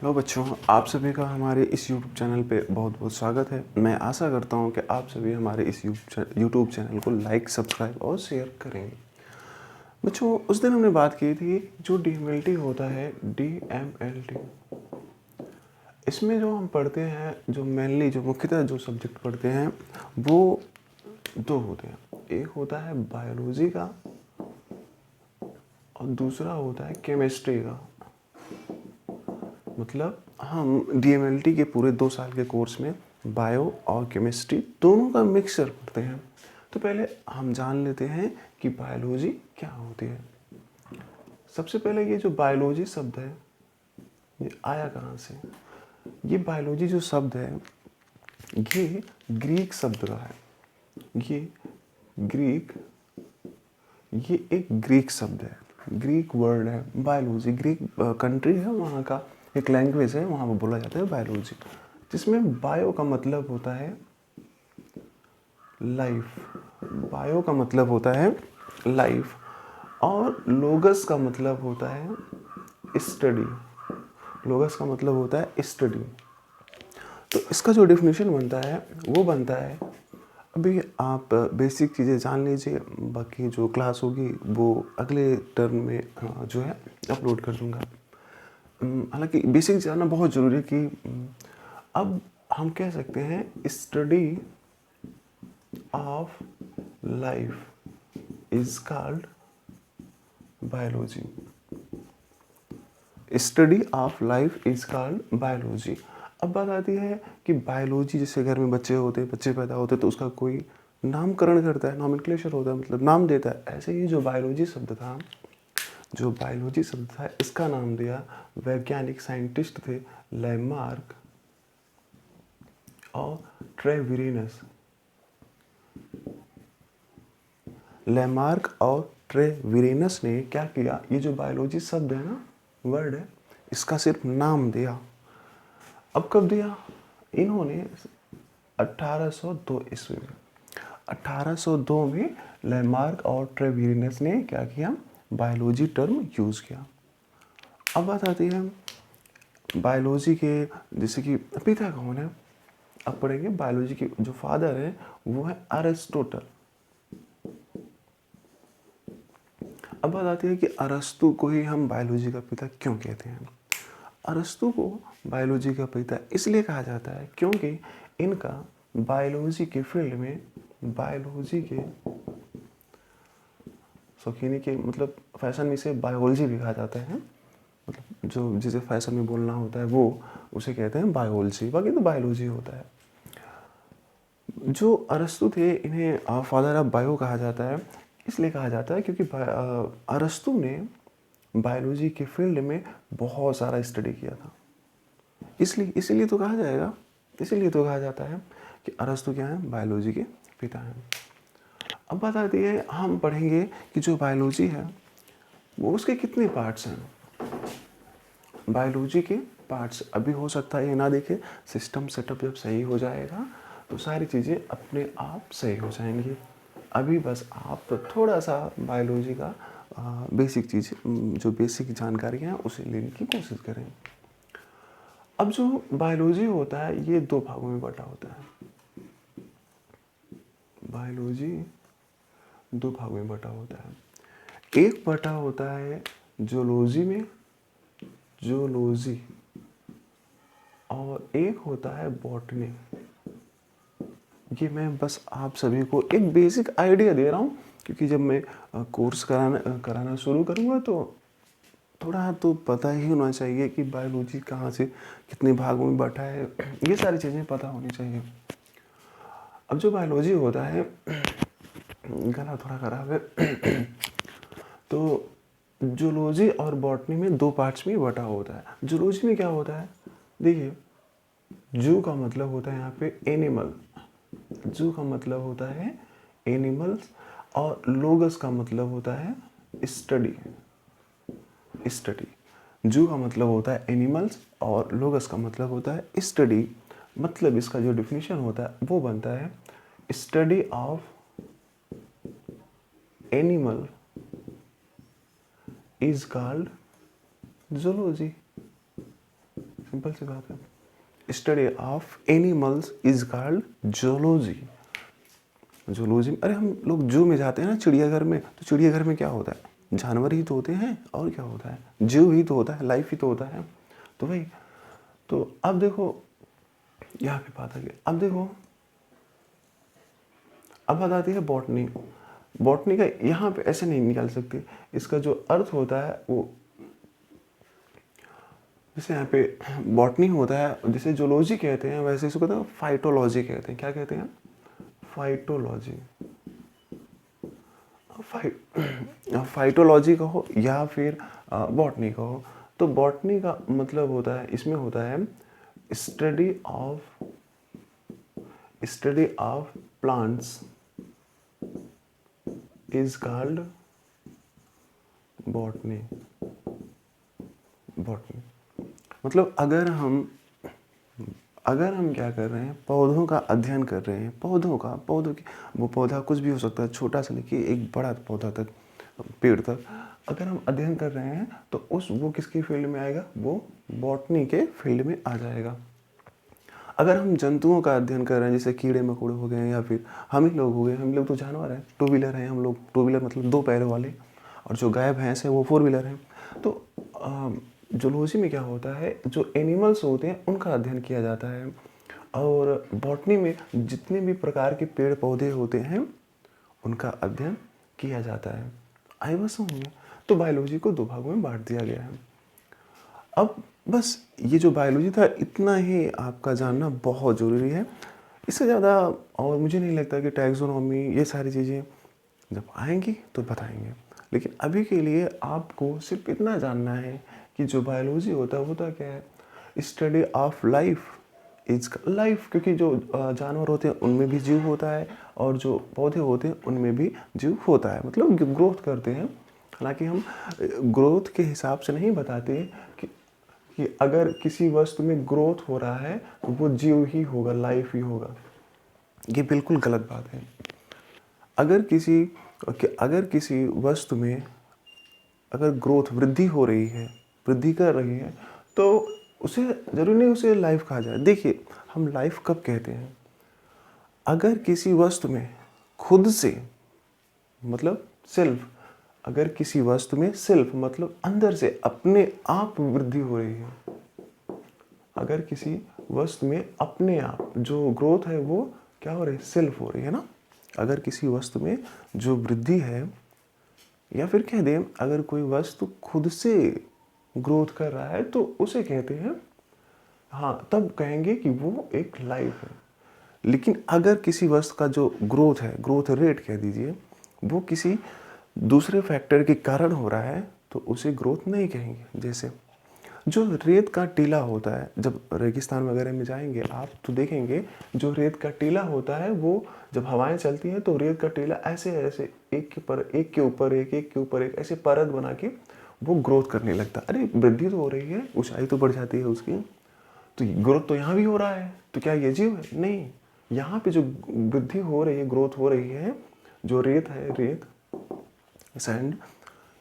Hello बच्चों, आप सभी का हमारे इस YouTube चैनल पे बहुत बहुत स्वागत है। मैं आशा करता हूँ कि आप सभी हमारे इस YouTube चैनल को लाइक, सब्सक्राइब और शेयर करेंगे। बच्चों, उस दिन हमने बात की थी जो DMLT होता है, DMLT। इसमें जो हम पढ़ते हैं, जो मेनली जो मुख्यतः जो सब्जेक्ट पढ़ते हैं वो दो होते हैं। एक होता है बायोलॉजी का और दूसरा होता है केमिस्ट्री का। मतलब हम DMLT के पूरे 2 साल के कोर्स में बायो और केमिस्ट्री दोनों का मिक्सचर पढ़ते हैं। तो पहले हम जान लेते हैं कि बायोलॉजी क्या होती है। सबसे पहले ये जो बायोलॉजी शब्द है ये आया कहाँ से? ये बायोलॉजी जो शब्द है ये ग्रीक शब्द का है। ये एक ग्रीक शब्द है, ग्रीक वर्ड है बायोलॉजी। ग्रीक कंट्री है, वहाँ का एक लैंग्वेज है, वहाँ पर बोला जाता है बायोलॉजी, जिसमें बायो का मतलब होता है लाइफ। बायो का मतलब होता है लाइफ और लोगस का मतलब होता है स्टडी। लोगस का मतलब होता है स्टडी। तो इसका जो डेफिनेशन बनता है वो बनता है, अभी आप बेसिक चीज़ें जान लीजिए, बाकी जो क्लास होगी वो अगले टर्म में जो है अपलोड कर दूंगा। हालांकि बेसिक जानना बहुत ज़रूरी है कि अब हम कह सकते हैं study of life is called biology. Study of life is called biology. अब बात आती है कि बायोलॉजी, जैसे घर में बच्चे होते हैं, बच्चे पैदा होते हैं तो उसका कोई नामकरण करता है, नॉमेनक्लेचर होता है, मतलब नाम देता है। ऐसे ही जो बायोलॉजी शब्द था इसका नाम दिया वैज्ञानिक साइंटिस्ट थे लैमार्क और ट्रेविरिनस। लैमार्क और ट्रेविरिनस ने क्या किया, ये जो बायोलॉजी शब्द है ना, वर्ड है, इसका सिर्फ नाम दिया। अब कब दिया? इन्होंने 1802 ईस्वी में, 1802 में लैमार्क और ट्रेविरिनस ने क्या किया, बायोलॉजी टर्म यूज़ किया। अब बात आती है बायोलॉजी के, जैसे कि पिता कौन है, अब पढ़ेंगे। बायोलॉजी के जो फादर है वो है अरिस्टोटल। अब बात आती है कि अरस्तु को ही हम बायोलॉजी का पिता क्यों कहते हैं। अरस्तु को बायोलॉजी का पिता इसलिए कहा जाता है क्योंकि इनका बायोलॉजी के फील्ड में, बायोलॉजी के शौकीनी के, मतलब फैशन में से बायोलॉजी भी कहा जाता है, मतलब जो जिसे फैशन में बोलना होता है वो उसे कहते हैं बायोलॉजी, बाकी तो बायोलॉजी होता है। जो अरस्तु थे इन्हें फादर ऑफ बायो कहा जाता है। इसलिए कहा जाता है क्योंकि अरस्तु ने बायोलॉजी के फील्ड में बहुत सारा स्टडी किया था। इसीलिए तो कहा जाएगा, इसीलिए तो कहा जाता है कि अरस्तु क्या है, बायोलॉजी के पिता हैं। अब बात आती है, हम पढ़ेंगे कि जो बायोलॉजी है वो उसके कितने पार्ट्स हैं। बायोलॉजी के पार्ट्स अभी हो सकता है ये ना देखे, सिस्टम सेटअप जब सही हो जाएगा तो सारी चीज़ें अपने आप सही हो जाएंगी। अभी बस आप थोड़ा सा बायोलॉजी का बेसिक चीज़, जो बेसिक जानकारी है उसे लेने की कोशिश करें। अब जो बायोलॉजी होता है ये 2 भागों में बटा होता है। बायोलॉजी 2 भागों में बटा होता है। एक बटा होता है जूलॉजी में, जूलॉजी, और एक होता है बॉटनी। ये मैं बस आप सभी को एक बेसिक आइडिया दे रहा हूँ क्योंकि जब मैं कोर्स कराना शुरू करूँगा तो थोड़ा तो पता ही होना चाहिए कि बायोलॉजी कहाँ से कितने भागों में बटा है, ये सारी चीज़ें पता होनी चाहिए। अब जो बायोलॉजी होता है, गला थोड़ा खराब है तो जूलॉजी और बॉटनी में 2 पार्ट्स में बटा होता है। जूलॉजी में क्या होता है, देखिए, जू का मतलब होता है यहाँ पे एनिमल, जू का मतलब होता है एनिमल्स, और लोगस का मतलब होता है स्टडी। स्टडी, जू का मतलब होता है एनिमल्स और लोगस का मतलब होता है स्टडी। मतलब इसका जो डिफिनीशन होता है वो बनता है study of animal is called zoology. Simple सी बात है। Study of animals is called zoology. Zoology, अरे हम लोग जू में जाते हैं ना, चिड़ियाघर में, तो चिड़ियाघर में क्या होता है, जानवर ही तो होते हैं, और क्या होता है, जीव ही तो होता है, लाइफ ही तो होता है। तो भाई, तो अब देखो यहाँ पे बात आ गई। अब देखो, अब बात आती है बॉटनी। बॉटनी का यहाँ पे ऐसे नहीं निकाल सकते, इसका जो अर्थ होता है वो, जैसे यहाँ पे बॉटनी होता है, जिसे जूलॉजी कहते हैं, वैसे इसको कहते हैं फाइटोलॉजी कहते हैं। क्या कहते हैं? फाइटोलॉजी। फाइटोलॉजी कहो या फिर बॉटनी कहो। तो बॉटनी का मतलब होता है, इसमें होता है study of plants is called botany. Botany मतलब अगर हम क्या कर रहे हैं, पौधों का अध्ययन कर रहे हैं, पौधों की, वो पौधा कुछ भी हो सकता है, छोटा से लेके एक बड़ा पौधा तक, पेड़ तक, अगर हम अध्ययन कर रहे हैं तो वो किसकी फील्ड में आएगा, वो बॉटनी के फील्ड में आ जाएगा। अगर हम जंतुओं का अध्ययन कर रहे हैं, जैसे कीड़े मकोड़े हो गए, या फिर हम ही लोग हो गए, हम लोग तो जानवर हैं, टू व्हीलर हैं हम लोग, टू व्हीलर मतलब 2 पैरों वाले, और जो गाय भैंस है वो 4 व्हीलर हैं। तो जूलॉजी में क्या होता है, जो एनिमल्स होते हैं उनका अध्ययन किया जाता है, और बॉटनी में जितने भी प्रकार के पेड़ पौधे होते हैं उनका अध्ययन किया जाता है। आई बस होंगे। तो बायोलॉजी को 2 भागों में बांट दिया गया है। अब बस ये जो बायोलॉजी था, इतना ही आपका जानना बहुत ज़रूरी है। इससे ज़्यादा और मुझे नहीं लगता कि टैक्सोनॉमी ये सारी चीज़ें जब आएंगी तो बताएंगे, लेकिन अभी के लिए आपको सिर्फ इतना जानना है कि जो बायोलॉजी होता क्या है, study of life is life, क्योंकि जो जानवर होते हैं उनमें भी जीव होता है, और जो पौधे होते हैं उनमें भी जीव होता है, मतलब ग्रोथ करते हैं। हालांकि हम ग्रोथ के हिसाब से नहीं बताते कि अगर किसी वस्तु में ग्रोथ हो रहा है तो वो जीव ही होगा, लाइफ ही होगा। ये बिल्कुल गलत बात है। अगर किसी वस्तु में अगर ग्रोथ, वृद्धि हो रही है, वृद्धि कर रही है, तो उसे जरूरी नहीं उसे लाइफ कहा जाए। देखिए, हम लाइफ कब कहते हैं, अगर किसी वस्तु में खुद से मतलब सेल्फ, अगर किसी वस्तु में सेल्फ मतलब अंदर से अपने आप वृद्धि हो रही है, अगर किसी वस्तु में अपने आप जो ग्रोथ है वो क्या हो रही है, सेल्फ हो रही है ना। अगर किसी वस्तु में जो वृद्धि है, या फिर कह दें अगर कोई वस्तु खुद से ग्रोथ कर रहा है, तो उसे कहते हैं, हाँ, तब कहेंगे कि वो एक लाइफ है। लेकिन अगर किसी वस्तु का जो ग्रोथ है, ग्रोथ रेट कह दीजिए, वो किसी दूसरे फैक्टर के कारण हो रहा है, तो उसे ग्रोथ नहीं कहेंगे। जैसे जो रेत का टीला होता है, जब रेगिस्तान वगैरह में जाएंगे आप तो देखेंगे, जो रेत का टीला होता है वो जब हवाएं चलती हैं तो रेत का टीला ऐसे ऐसे एक के ऊपर एक ऐसे परत बना के वो ग्रोथ करने लगता है। अरे वृद्धि तो हो रही है, ऊंचाई तो बढ़ जाती है उसकी, तो ग्रोथ तो यहाँ भी हो रहा है, तो क्या ये जीव है? नहीं, यहाँ पे जो वृद्धि हो रही है, ग्रोथ हो रही है, जो रेत है, रेत सैंड,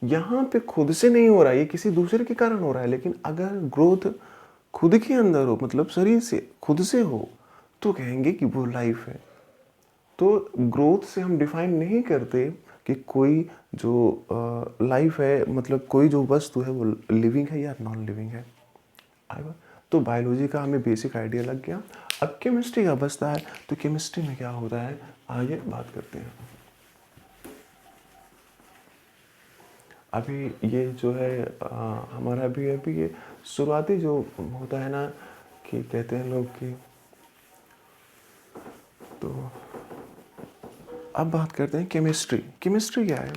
यहाँ पे खुद से नहीं हो रहा है, ये किसी दूसरे के कारण हो रहा है। लेकिन अगर ग्रोथ खुद के अंदर हो, मतलब शरीर से खुद से हो, तो कहेंगे कि वो लाइफ है। तो ग्रोथ से हम डिफाइन नहीं करते कि कोई जो लाइफ है, मतलब कोई जो वस्तु है वो लिविंग है या नॉन लिविंग है। आएगा। तो बायोलॉजी का हमें बेसिक आइडिया लग गया। अब केमिस्ट्री का बचता है, तो केमिस्ट्री में क्या होता है आगे बात करते हैं। अभी ये जो है हमारा अभी ये शुरुआती जो होता है ना, कि कहते हैं लोग कि, तो अब बात करते हैं केमिस्ट्री। केमिस्ट्री क्या है?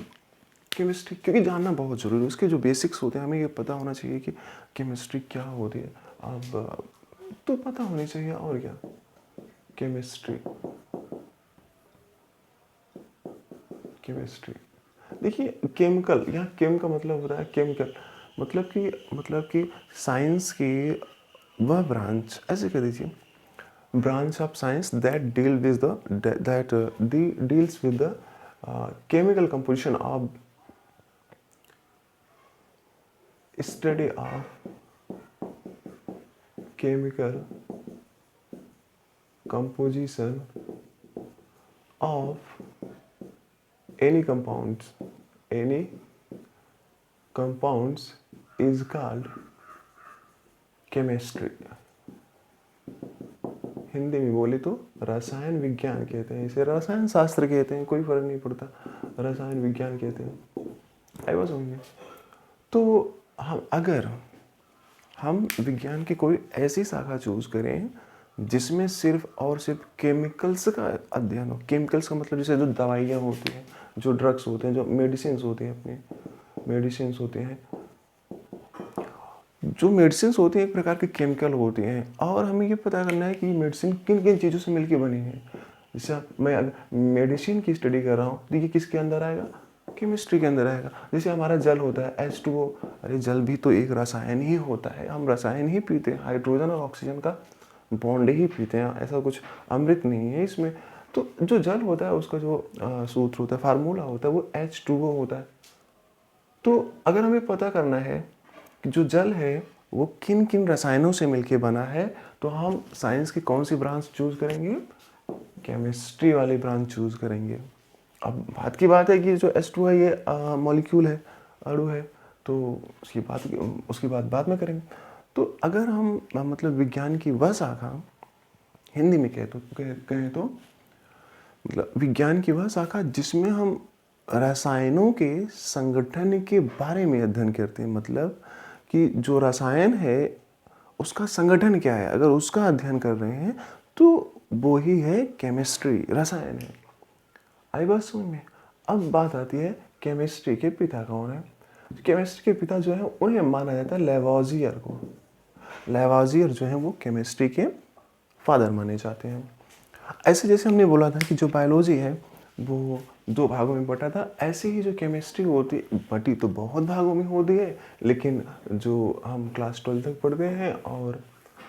केमिस्ट्री क्योंकि जानना बहुत ज़रूरी है, उसके जो बेसिक्स होते हैं हमें ये पता होना चाहिए कि केमिस्ट्री क्या होती है। अब तो पता होनी चाहिए, और क्या। केमिस्ट्री देखिए, केमिकल, यहाँ केम का मतलब होता है केमिकल, मतलब कि साइंस की वह ब्रांच, ऐसे कह दीजिए, branch of science that deals with the chemical composition of study of chemical composition of any compounds is called chemistry. Hindi में बोले तो रसायन विज्ञान कहते हैं, इसे रसायन शास्त्र कहते हैं, कोई फर्क नहीं पड़ता, रसायन विज्ञान कहते हैं। आई वाज होंगे। तो अगर हम विज्ञान की कोई ऐसी शाखा चूज करें जिसमें सिर्फ और सिर्फ केमिकल्स का अध्ययन हो, केमिकल्स का मतलब जैसे जो दवाइयाँ होती हैं, जो ड्रग्स होते हैं, जो मेडिसिन होते हैं, अपने मेडिसिन होते हैं, जो मेडिसिन होती हैं एक प्रकार के केमिकल होती हैं, और हमें ये पता करना है कि मेडिसिन किन किन चीज़ों से मिलकर बनी है। जैसे मैं अगर मेडिसिन की स्टडी कर रहा हूँ तो ये किसके अंदर आएगा, केमिस्ट्री के अंदर आएगा। जैसे हमारा जल होता है H2O, अरे जल भी तो एक रसायन ही होता है, हम रसायन ही पीते हैं, हाइड्रोजन और ऑक्सीजन का बॉन्ड ही पीते हैं, ऐसा कुछ अमृत नहीं है इसमें। तो जो जल होता है उसका जो सूत्र होता है, फार्मूला होता है, वो H2O होता है। तो अगर हमें पता करना है कि जो जल है वो किन किन रसायनों से मिलके बना है, तो हम साइंस की कौन सी ब्रांच चूज करेंगे, केमिस्ट्री वाली ब्रांच चूज करेंगे। अब बात की बात है कि जो H2 है ये मॉलिक्यूल है, अणु है, तो उसकी बात बाद में करेंगे। तो अगर हम मतलब विज्ञान की वह शाखा हिंदी में कहें तो मतलब विज्ञान की वह शाखा जिसमें हम रसायनों के संगठन के बारे में अध्ययन करते हैं, मतलब कि जो रसायन है उसका संगठन क्या है, अगर उसका अध्ययन कर रहे हैं तो वो ही है केमिस्ट्री, रसायन है। आई बात समझ में। अब बात आती है केमिस्ट्री के पिता कौन है। केमिस्ट्री के पिता जो है उन्हें माना जाता है लेवोजियर को। लेवोजियर जो है वो केमिस्ट्री के फादर माने जाते हैं। ऐसे जैसे हमने बोला था कि जो बायोलॉजी है वो 2 भागों में बटा था, ऐसे ही जो केमिस्ट्री होती बटी तो बहुत भागों में होती है, लेकिन जो हम क्लास 12 तक पढ़ते हैं और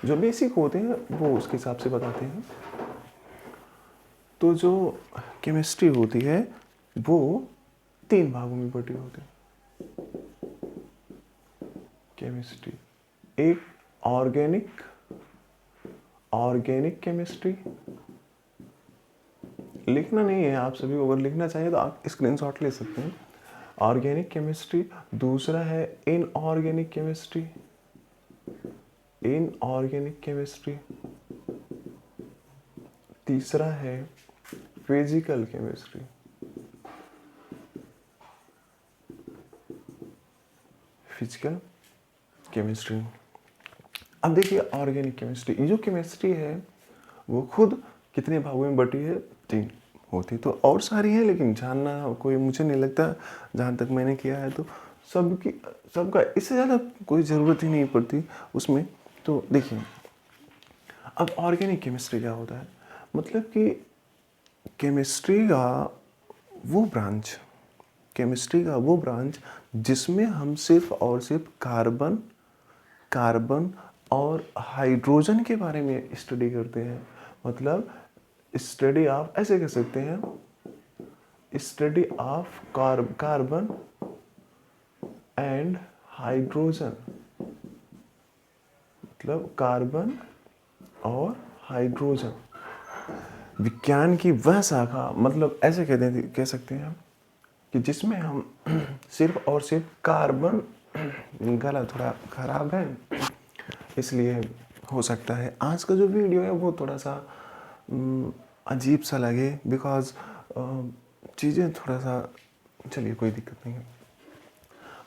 जो बेसिक होते हैं वो उसके हिसाब से बताते हैं। तो जो केमिस्ट्री होती है वो 3 भागों में बटी होती है। केमिस्ट्री एक ऑर्गेनिक केमिस्ट्री, लिखना नहीं है आप सभी को, अगर लिखना चाहिए तो आप स्क्रीनशॉट ले सकते हैं। ऑर्गेनिक केमिस्ट्री, दूसरा है इनऑर्गेनिक केमिस्ट्री, तीसरा है फिजिकल केमिस्ट्री। अब देखिए ऑर्गेनिक केमिस्ट्री, ये जो केमिस्ट्री है वो खुद कितने भागों में बटी है, 3 होती तो और सारी है, लेकिन जानना कोई मुझे नहीं लगता, जहाँ तक मैंने किया है तो सबका इससे ज़्यादा कोई ज़रूरत ही नहीं पड़ती उसमें। तो देखिए अब ऑर्गेनिक केमिस्ट्री क्या होता है, मतलब कि केमिस्ट्री का वो ब्रांच जिसमें हम सिर्फ और सिर्फ कार्बन और हाइड्रोजन के बारे में स्टडी करते हैं। मतलब स्टडी ऑफ, ऐसे कह सकते हैं, study of carbon and hydrogen, मतलब कार्बन और हाइड्रोजन विज्ञान की वह शाखा, मतलब ऐसे कह सकते हैं कि जिसमें हम सिर्फ और सिर्फ कार्बन, गला थोड़ा खराब है इसलिए हो सकता है आज का जो वीडियो है वो थोड़ा सा अजीब सा लगे, बिकॉज चीज़ें थोड़ा सा, चलिए कोई दिक्कत नहीं है।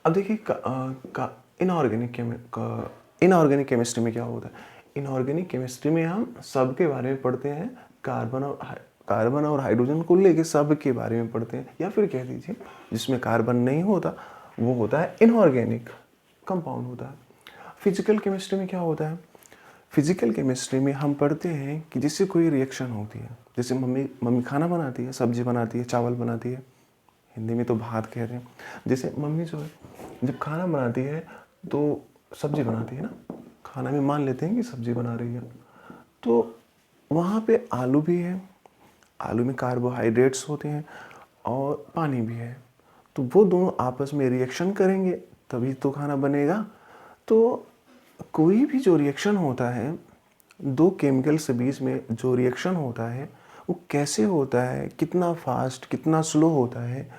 अब देखिए इनऑर्गेनिक केमिस्ट्री में क्या होता है। इनऑर्गेनिक केमिस्ट्री में हम सब के बारे में पढ़ते हैं, कार्बन और हाइड्रोजन को लेके सब के बारे में पढ़ते हैं, या फिर कह दीजिए जिसमें कार्बन नहीं होता वो होता है इनऑर्गेनिक कंपाउंड होता है। फिजिकल केमिस्ट्री में क्या होता है, फिजिकल केमिस्ट्री में हम पढ़ते हैं कि जिससे कोई रिएक्शन होती है, जैसे मम्मी खाना बनाती है, सब्जी बनाती है, चावल बनाती है, हिंदी में तो भात कहते हैं। जैसे मम्मी जो है जब खाना बनाती है तो सब्जी बनाती है ना, खाना में मान लेते हैं कि सब्जी बना रही है, तो वहाँ पे आलू भी है, आलू में कार्बोहाइड्रेट्स होते हैं और पानी भी है, तो वो दोनों आपस में रिएक्शन करेंगे तभी तो खाना बनेगा। तो कोई भी जो रिएक्शन होता है, दो केमिकल्स के बीच में जो रिएक्शन होता है वो कैसे होता है, कितना फास्ट कितना स्लो होता है,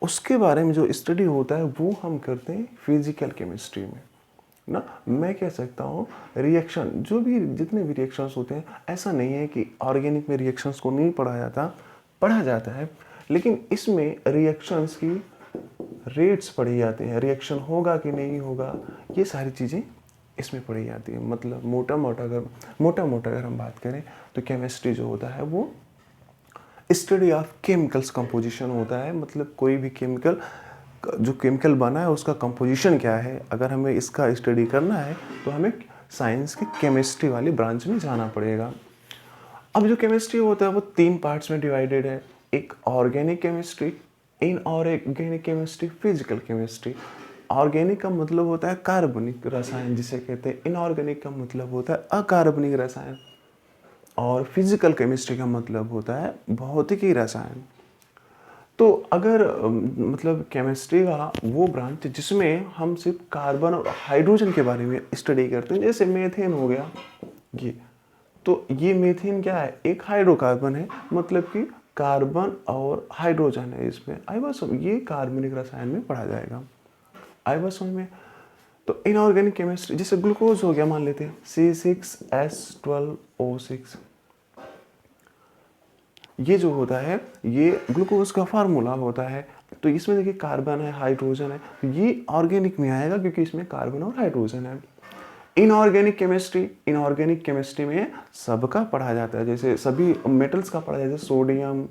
उसके बारे में जो स्टडी होता है वो हम करते हैं फिजिकल केमिस्ट्री में ना। मैं कह सकता हूँ रिएक्शन, जो भी जितने भी रिएक्शंस होते हैं, ऐसा नहीं है कि ऑर्गेनिक में रिएक्शंस को नहीं पढ़ा जाता, पढ़ा जाता है, लेकिन इसमें रिएक्शंस की रेट्स पढ़ी जाती हैं, रिएक्शन होगा कि नहीं होगा, ये सारी चीज़ें इसमें पढ़ी जाती है। मतलब मोटा मोटा अगर हम बात करें तो केमिस्ट्री जो होता है वो स्टडी ऑफ केमिकल्स कंपोजिशन होता है। मतलब कोई भी केमिकल, जो केमिकल बना है उसका कंपोजिशन क्या है, अगर हमें इसका स्टडी करना है तो हमें साइंस की केमिस्ट्री वाली ब्रांच में जाना पड़ेगा। अब जो केमिस्ट्री होता है वो 3 पार्ट्स में डिवाइडेड है। एक organic chemistry, inorganic chemistry, physical chemistry. Organic का मतलब होता है कार्बनिक रसायन जिसे कहते हैं, इनऑर्गेनिक का मतलब होता है अकार्बनिक रसायन, और फिजिकल केमिस्ट्री का मतलब होता है भौतिकी रसायन। तो अगर मतलब केमिस्ट्री का वो ब्रांच जिसमें हम सिर्फ कार्बन और हाइड्रोजन के बारे में स्टडी करते हैं, जैसे मीथेन हो गया ये, तो ये मीथेन क्या है, एक हाइड्रोकार्बन है, मतलब कि कार्बन और हाइड्रोजन है इसमें। आई बात समझ, ये कार्बनिक रसायन में पढ़ा जाएगा। आई बात समझ में। तो इनऑर्गेनिक केमिस्ट्री, जैसे ग्लूकोज हो गया, मान लेते हैं C6H12O6, ये जो होता है ये ग्लूकोज का फार्मूला होता है। तो इसमें देखिए कार्बन है, हाइड्रोजन है, तो ये ऑर्गेनिक में आएगा क्योंकि इसमें कार्बन और हाइड्रोजन है। इनऑर्गेनिक केमिस्ट्री में सबका पढ़ा जाता है, जैसे सभी मेटल्स का पढ़ा जाता है, सोडियम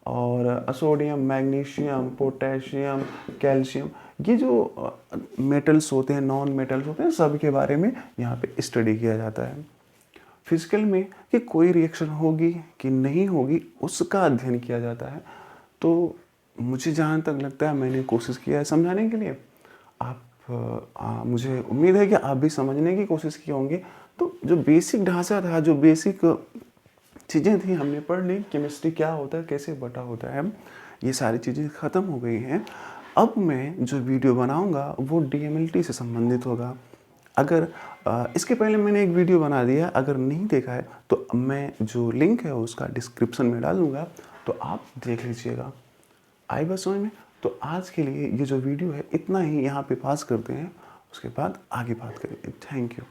और सोडियम, मैग्नीशियम, पोटेशियम, कैल्शियम, ये जो मेटल्स होते हैं, नॉन मेटल्स होते हैं, सब के बारे में यहाँ पे स्टडी किया जाता है। फिजिकल में कि कोई रिएक्शन होगी कि नहीं होगी उसका अध्ययन किया जाता है। तो मुझे जहाँ तक लगता है मैंने कोशिश किया है समझाने के लिए। आप मुझे उम्मीद है कि आप भी समझने की कोशिश किए होंगे। तो जो बेसिक ढांचा था, जो बेसिक चीज़ें थी हमने पढ़ ली, केमिस्ट्री क्या होता है, कैसे बटा होता है, ये सारी चीज़ें ख़त्म हो गई हैं। अब मैं जो वीडियो बनाऊंगा वो DMLT से संबंधित होगा। अगर इसके पहले मैंने एक वीडियो बना दिया, अगर नहीं देखा है तो मैं जो लिंक है उसका डिस्क्रिप्शन में डाल दूँगा, तो आप देख लीजिएगा। आई बात समझ में। तो आज के लिए ये जो वीडियो है इतना ही यहाँ पे पास करते हैं, उसके बाद आगे बात करेंगे। Thank you.